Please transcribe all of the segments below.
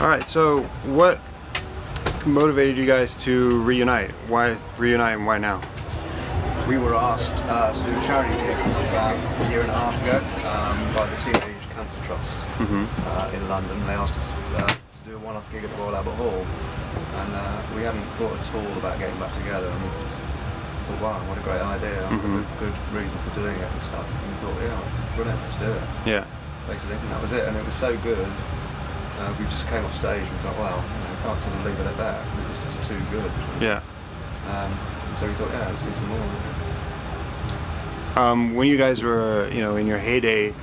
All right, so what motivated you guys to reunite? Why reunite and why now? We were asked to do a charity gig about a year and a half ago by the Teenage Cancer Trust in London. They asked us to do a one-off gig at the Royal Albert Hall, and we hadn't thought at all about getting back together. And we just thought, wow, what a great idea, good reason for doing it and stuff. And we thought, yeah, brilliant, let's do it. Yeah. Basically, and that was it. And it was so good. We just came off stage and thought, well, can't sort of leave it at that. It was just too good. Yeah. And so we thought, yeah, let's do some more. When you guys were, in your heyday,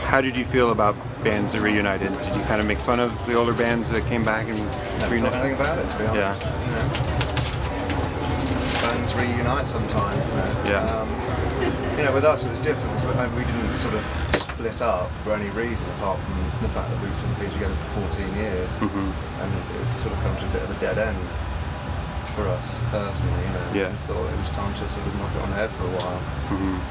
how did you feel about bands that reunited? Did you kind of make fun of the older bands that came back and reunited? Never thought anything about it, to be honest. Bands reunite sometimes. Yeah. With us it was different. We didn't sort of split up for any reason apart from the fact that we'd sort of been together for 14 years, and it sort of come to a bit of a dead end for us personally. Yeah. We thought it was time to sort of knock it on the head for a while.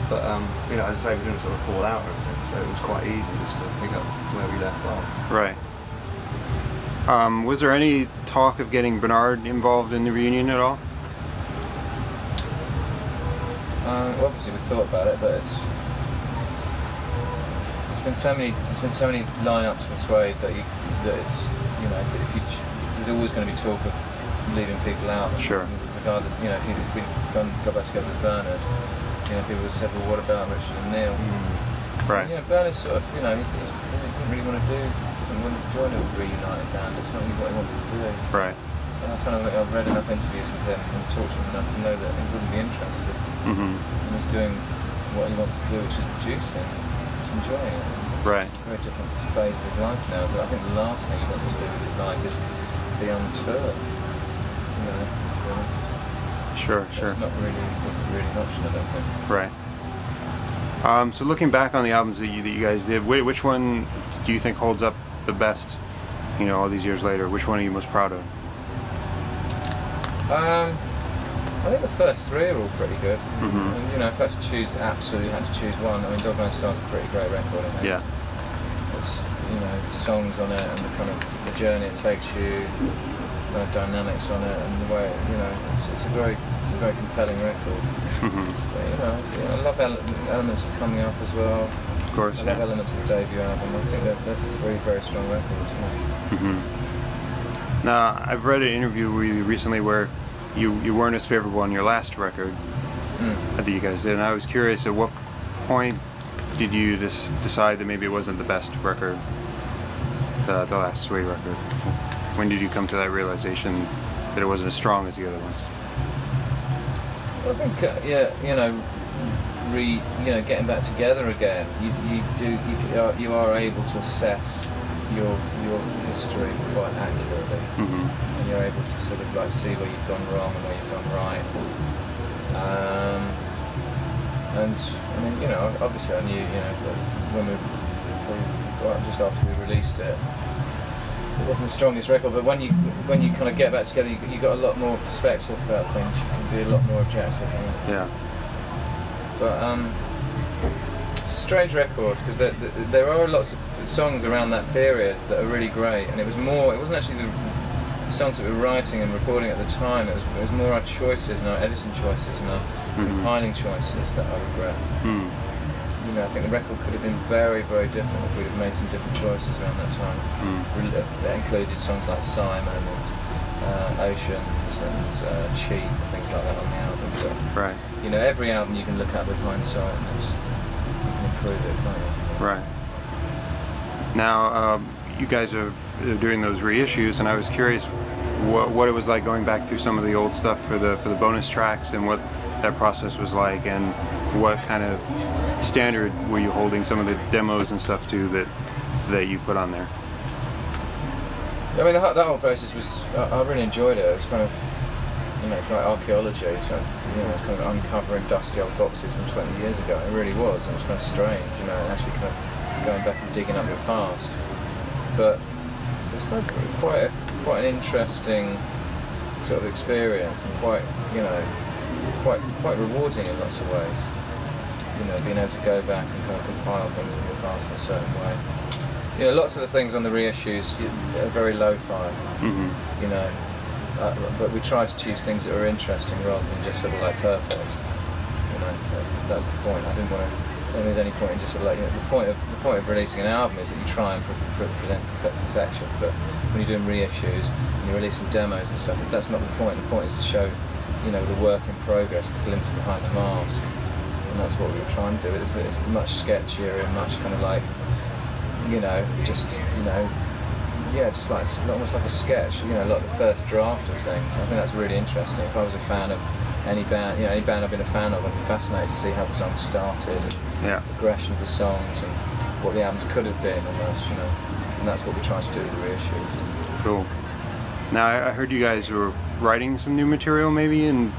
But as I say, we didn't sort of fall out or anything, so it was quite easy just to pick up where we left off. Right. Was there any talk of getting Bernard involved in the reunion at all? Obviously we thought about it, but there's been so many lineups in Suede that there's always going to be talk of leaving people out. Sure. Regardless, if we go back together with Bernard, people would say, well, what about Richard and Neil? Right. Bernard sort of, he doesn't really want to join a reunited band. It's not really what he wants to do. Right. So I've read enough interviews with him and talked to him enough to know that he wouldn't be interested. And he's doing what he wants to do, which is producing. He's enjoying it. Right. It's a very different phase of his life now, but I think the last thing he wants to do with his life is be on tour. Sure. It's not really, wasn't really an option, I don't think. Right. So looking back on the albums that you guys did, which one do you think holds up the best? All these years later, which one are you most proud of? I think the first three are all pretty good. And, if I absolutely had to choose one, Dog Man Star's a pretty great record, I think. Yeah. It's, songs on it and the journey it takes you, dynamics on it, and the way, it's a very compelling record. But, I love elements of Coming Up as well. Of course. I love elements of the debut album. I think they're three very strong records. Now, I've read an interview with you recently where you weren't as favorable on your last record that you guys did, and I was curious, at what point did you just decide that maybe it wasn't the best record, the last Suede record? When did you come to that realization that it wasn't as strong as the other ones? Well, I think getting back together again, you are able to assess your history quite accurately, and you're able to sort of see where you've gone wrong and where you've gone right. And obviously I knew, when just after we released it, it wasn't the strongest record, but when you kind of get back together, you got a lot more perspective about things. You can be a lot more objective. Yeah. But it's a strange record because there are lots of songs around that period that are really great, and it wasn't actually the songs that we were writing and recording at the time. It was more our choices and our editing choices and our compiling choices that I regret. I think the record could have been very, very different if we'd have made some different choices around that time. That included songs like Simon and Oceans and Cheap and things like that on the album. But, right. Every album you can look at with hindsight and you can improve it, can't you? Right. Now, you guys are doing those reissues, and I was curious what it was like going back through some of the old stuff for the bonus tracks, and what that process was like, and what kind of standard were you holding some of the demos and stuff to that you put on there? That whole process was, I really enjoyed it. It was kind of, it's like archaeology, so it's kind of uncovering dusty old boxes from 20 years ago. It really was. It was kind of strange, actually kind of going back and digging up your past. But it's kind of quite an interesting sort of experience, and quite rewarding in lots of ways. Being able to go back and kind of compile things in the past in a certain way. you know, lots of the things on the reissues are very lo-fi, you know, but we try to choose things that are interesting rather than just sort of like perfect. You know, that's the point. I didn't want to. I don't think there's any point in just sort of like, you know, the point of releasing an album is that you try and present perfection. But when you're doing reissues and you're releasing demos and stuff, that's not the point. The point is to show, you know, the work in progress, the glimpse behind the mask, and that's what we were trying to do. It's much sketchier and much kind of like, you know, just, you know, yeah, just like almost like a sketch, you know, like the first draft of things. I think that's really interesting. If I was a fan of any band, you know, any band I've been a fan of, I'd be fascinated to see how the songs started, and the progression of the songs, and what the albums could have been almost, you know. And that's what we try to do with the reissues. Cool. Now I heard you guys were writing some new material, maybe, and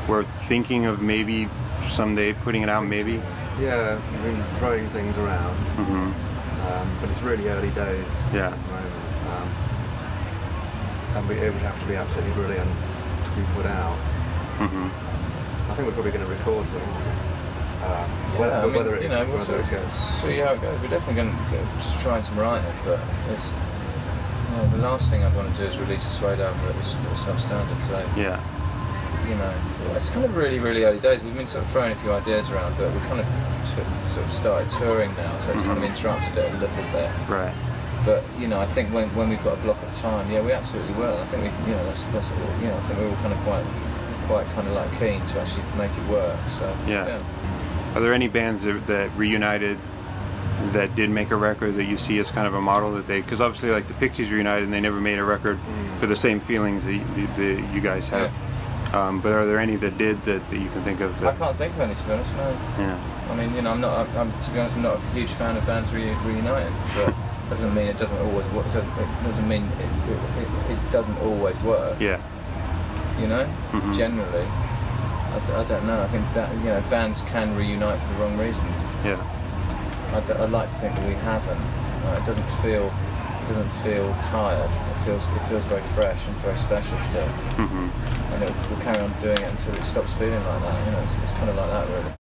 were thinking of maybe someday putting it out, maybe. Yeah, we've been throwing things around, but it's really early days at the moment. And it would have to be absolutely brilliant to be put out. I think we're probably going to record some. Whether we'll see how it goes. We're definitely going to try some writing, but it's, you know, the last thing I'd want to do is release a Suede album that was substandard. So you know, it's kind of really early days. We've been sort of throwing a few ideas around, but we kind of sort of started touring now, so it's kind of interrupted it a little bit. Right. But you know, I think when we've got a block of time, yeah, we absolutely will. I think we, you know, that's you know, I think we're all kind of quite kind of like keen to actually make it work. So yeah. Are there any bands that reunited that did make a record that you see as kind of a model that they? Because obviously, like the Pixies reunited and they never made a record for the same feelings that you guys have. But are there any that did that you can think of? I can't think of any, to be honest. No. Yeah. I mean, you know, to be honest, I'm not a huge fan of bands reuniting, but doesn't mean it doesn't always work. It doesn't mean it doesn't always work. Yeah. You know, generally, I don't know. I think that, you know, bands can reunite for the wrong reasons. Yeah. I'd like to think that we haven't. It doesn't feel tired. It feels very fresh and very special still. And we'll carry on doing it until it stops feeling like that. You know, it's kind of like that, really.